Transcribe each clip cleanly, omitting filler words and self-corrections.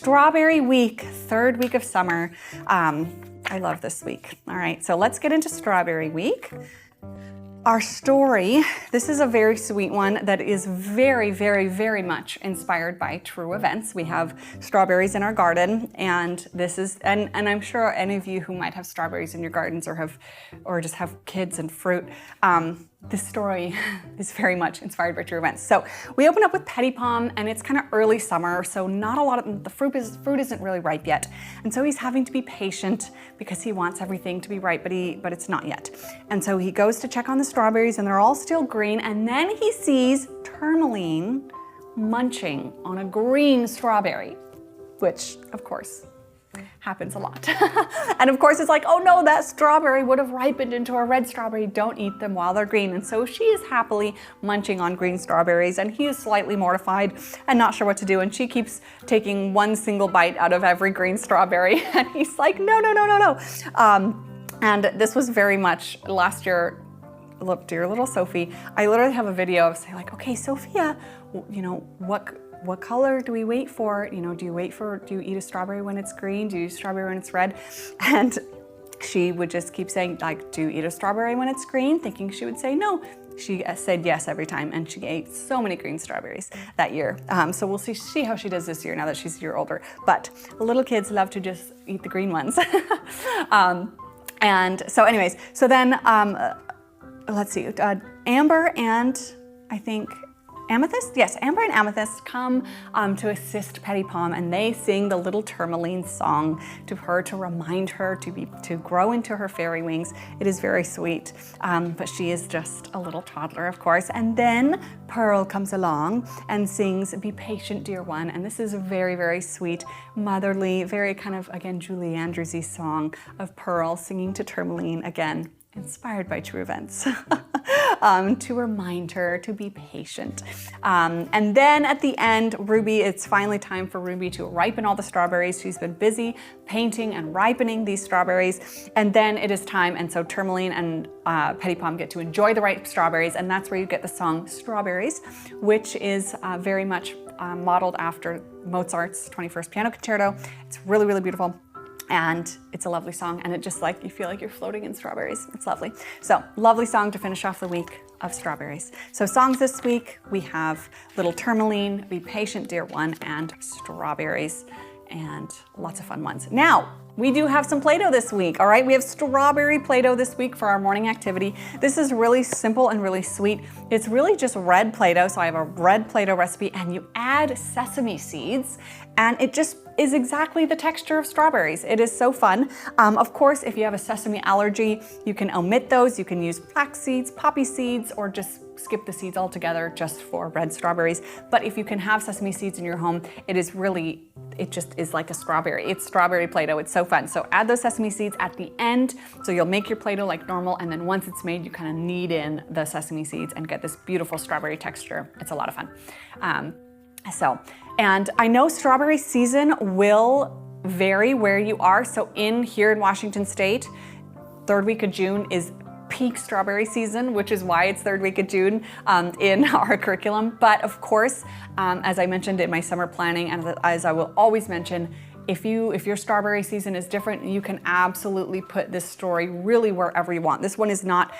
Strawberry week, third week of summer. I love this week. All right, so let's get into strawberry week. Our story, this is a very sweet one that is very, very, very much inspired by true events. We have strawberries in our garden, and this is, and I'm sure any of you who might have strawberries in your gardens or just have kids and fruit, this story is very much inspired by true events. So we open up with Petit Pom, and it's kind of early summer, so not a lot of the fruit isn't really ripe yet, and so he's having to be patient because he wants everything to be ripe, but it's not yet. And so he goes to check on the strawberries, and they're all still green, and then he sees Tourmaline munching on a green strawberry, which of course happens a lot. And of course it's like, oh no, that strawberry would have ripened into a red strawberry. Don't eat them while they're green. And so she is happily munching on green strawberries, and he is slightly mortified and not sure what to do. And she keeps taking one single bite out of every green strawberry. And he's like, no, no, no, no, no. And this was very much last year. Look, dear little Sophie, I literally have a video of saying like, okay, Sophia, you know, what color do we wait for? You know, do you eat a strawberry when it's green? Do you eat a strawberry when it's red? And she would just keep saying like, do you eat a strawberry when it's green? Thinking she would say no. She said yes every time, and she ate so many green strawberries that year. So we'll see how she does this year now that she's a year older. But little kids love to just eat the green ones. And so anyways, so then let's see, Amber and I think Amethyst? Yes, Amber and Amethyst come to assist Petit Pom, and they sing the little Tourmaline song to her to remind her to grow into her fairy wings. It is very sweet, but she is just a little toddler, of course. And then Pearl comes along and sings Be Patient, Dear One, and this is a very, very sweet, motherly, very kind of, again, Julie Andrews-y song of Pearl singing to Tourmaline, again, inspired by true events, to remind her to be patient. And then at the end, Ruby, it's finally time for Ruby to ripen all the strawberries. She's been busy painting and ripening these strawberries, and then it is time, and so Tourmaline and Petit Pom get to enjoy the ripe strawberries, and that's where you get the song Strawberries, which is very much modeled after Mozart's 21st Piano Concerto. It's really, really beautiful. And it's a lovely song, and it just like, you feel like you're floating in strawberries. It's lovely. So, lovely song to finish off the week of strawberries. So songs this week, we have Little Tourmaline, Be Patient, Dear One, and Strawberries, and lots of fun ones. Now, we do have some Play-Doh this week, all right? We have strawberry Play-Doh this week for our morning activity. This is really simple and really sweet. It's really just red Play-Doh, so I have a red Play-Doh recipe, and you add sesame seeds, and it just is exactly the texture of strawberries. It is so fun. Of course, if you have a sesame allergy, you can omit those. You can use flax seeds, poppy seeds, or just skip the seeds altogether just for red strawberries. But if you can have sesame seeds in your home, it just is like a strawberry. It's strawberry Play-Doh. It's so fun. So add those sesame seeds at the end. So you'll make your Play-Doh like normal, and then once it's made, you kind of knead in the sesame seeds and get this beautiful strawberry texture. It's a lot of fun. And I know strawberry season will vary where you are. So here in Washington State, third week of June is peak strawberry season, which is why it's third week of June in our curriculum. But of course, as I mentioned in my summer planning, and as I will always mention, if your strawberry season is different, you can absolutely put this story really wherever you want. This one is not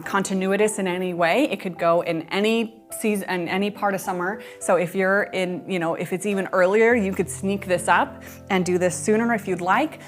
continuous in any way. It could go in any season, in any part of summer. So if you're in, if it's even earlier, you could sneak this up and do this sooner if you'd like.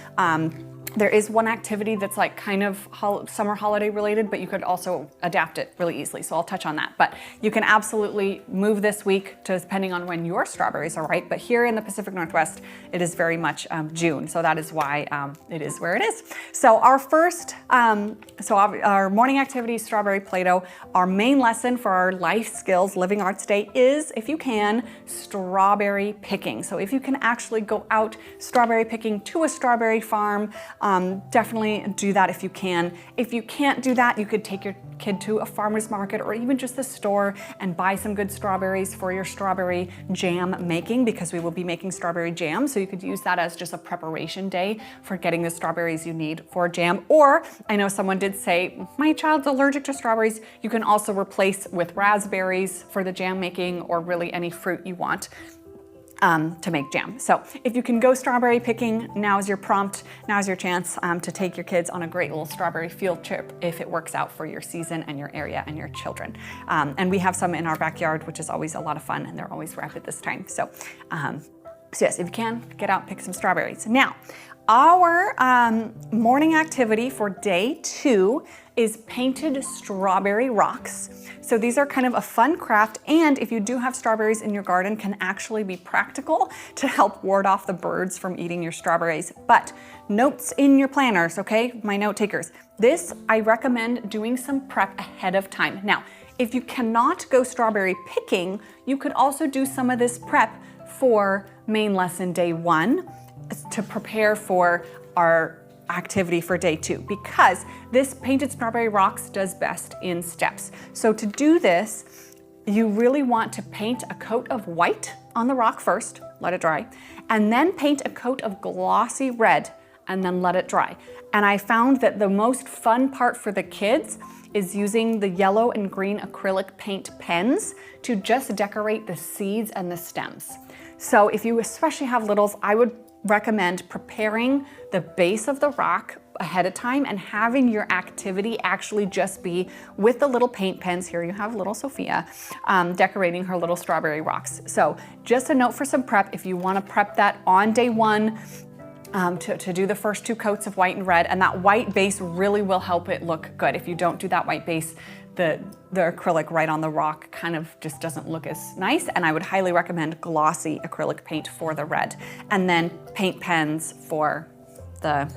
There is one activity that's like kind of summer holiday related, but you could also adapt it really easily. So I'll touch on that. But you can absolutely move this week to depending on when your strawberries are ripe. But here in the Pacific Northwest, it is very much June. So that is why it is where it is. So our first, our morning activity, strawberry Play-Doh. Our main lesson for our life skills, living arts day is, if you can, strawberry picking. So if you can actually go out strawberry picking to a strawberry farm, definitely do that if you can. If you can't do that, you could take your kid to a farmer's market or even just the store and buy some good strawberries for your strawberry jam making, because we will be making strawberry jam. So you could use that as just a preparation day for getting the strawberries you need for jam. Or I know someone did say, my child's allergic to strawberries. You can also replace with raspberries for the jam making, or really any fruit you want. to make jam. So if you can go strawberry picking, now's your prompt, now's your chance to take your kids on a great little strawberry field trip if it works out for your season and your area and your children. And we have some in our backyard, which is always a lot of fun, and they're always ripe at this time. So yes, if you can, get out and pick some strawberries. Now, our morning activity for day 2 is painted strawberry rocks. So these are kind of a fun craft, and if you do have strawberries in your garden, can actually be practical to help ward off the birds from eating your strawberries. But notes in your planners, okay, my note takers. This, I recommend doing some prep ahead of time. Now, if you cannot go strawberry picking, you could also do some of this prep for main lesson day 1 to prepare for our activity for day 2, because this painted strawberry rocks does best in steps. So to do this, you really want to paint a coat of white on the rock first, let it dry, and then paint a coat of glossy red and then let it dry. And I found that the most fun part for the kids is using the yellow and green acrylic paint pens to just decorate the seeds and the stems. So if you especially have littles, I would recommend preparing the base of the rock ahead of time and having your activity actually just be with the little paint pens. Here you have little Sophia decorating her little strawberry rocks. So just a note for some prep, if you want to prep that on day 1 to do the first 2 coats of white and red, and that white base really will help it look good. If you don't do that white base, the acrylic right on the rock kind of just doesn't look as nice, and I would highly recommend glossy acrylic paint for the red, and then paint pens for the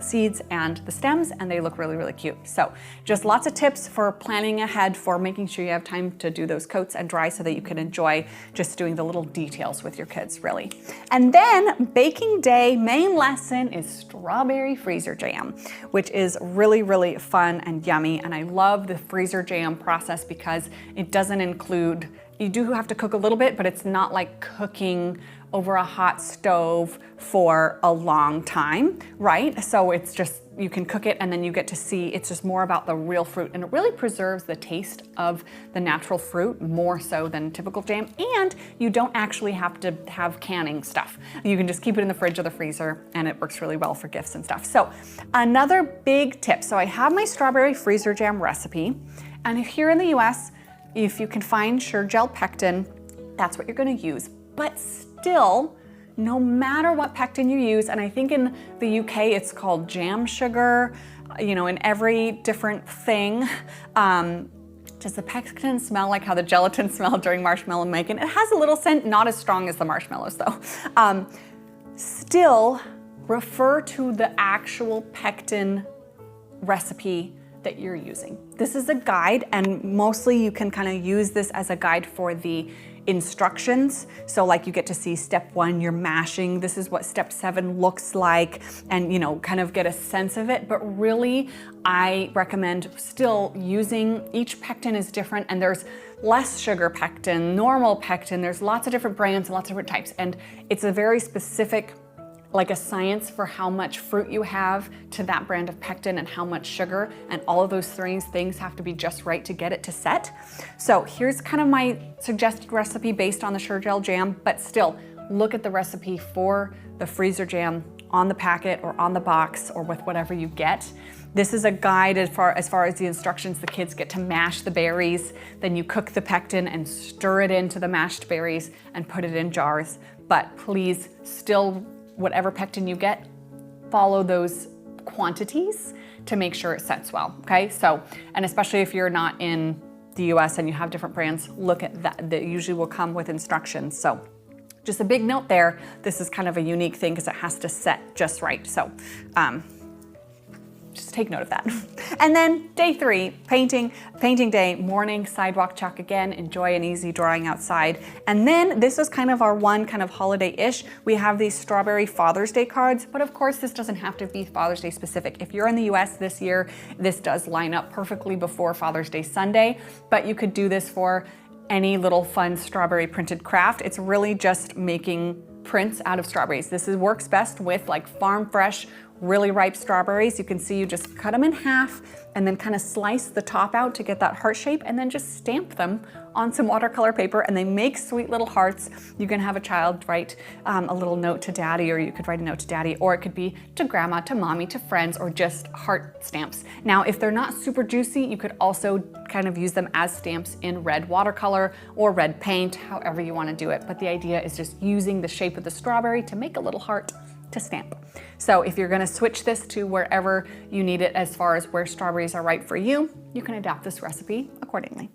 seeds and the stems, and they look really, really cute. So just lots of tips for planning ahead, for making sure you have time to do those coats and dry so that you can enjoy just doing the little details with your kids, really. And then baking day main lesson is strawberry freezer jam, which is really, really fun and yummy. And I love the freezer jam process because it doesn't include, you do have to cook a little bit, but it's not like cooking over a hot stove for a long time, right? So it's just, you can cook it and then you get to see, it's just more about the real fruit, and it really preserves the taste of the natural fruit more so than typical jam, and you don't actually have to have canning stuff. You can just keep it in the fridge or the freezer, and it works really well for gifts and stuff. So another big tip, so I have my strawberry freezer jam recipe, and if here in the US, if you can find Sure-Gel pectin, that's what you're gonna use. But still, no matter what pectin you use, and I think in the UK it's called jam sugar, you know, in every different thing. Does the pectin smell like how the gelatin smelled during marshmallow making? It has a little scent, not as strong as the marshmallows though. Still, refer to the actual pectin recipe that you're using. This is a guide, and mostly you can kind of use this as a guide for the instructions. So like you get to see step 1, you're mashing, this is what step 7 looks like, and you know, kind of get a sense of it. But really, I recommend still using, each pectin is different, and there's less sugar pectin, normal pectin, there's lots of different brands and lots of different types, and it's a very specific, like a science for how much fruit you have to that brand of pectin and how much sugar, and all of those things have to be just right to get it to set. So here's kind of my suggested recipe based on the Sure-Gel jam, but still look at the recipe for the freezer jam on the packet or on the box or with whatever you get. This is a guide as far as the instructions. The kids get to mash the berries, then you cook the pectin and stir it into the mashed berries and put it in jars. But please still, whatever pectin you get, follow those quantities to make sure it sets well, okay? So, and especially if you're not in the US and you have different brands, look at that. That usually will come with instructions. So just a big note there, this is kind of a unique thing because it has to set just right. So just take note of that. And then day 3, painting day, morning, sidewalk chalk again, enjoy an easy drawing outside. And then this is kind of our one kind of holiday-ish. We have these strawberry Father's Day cards, but of course this doesn't have to be Father's Day specific. If you're in the US this year, this does line up perfectly before Father's Day Sunday, but you could do this for any little fun strawberry printed craft. It's really just making prints out of strawberries. This works best with like farm fresh really ripe strawberries, you can see you just cut them in half and then kind of slice the top out to get that heart shape, and then just stamp them on some watercolor paper, and they make sweet little hearts. You can have a child write a little note to daddy, or you could write a note to daddy, or it could be to grandma, to mommy, to friends, or just heart stamps. Now, if they're not super juicy, you could also kind of use them as stamps in red watercolor or red paint, however you want to do it. But the idea is just using the shape of the strawberry to make a little heart to stamp. So if you're going to switch this to wherever you need it as far as where strawberries are right for you, you can adapt this recipe accordingly.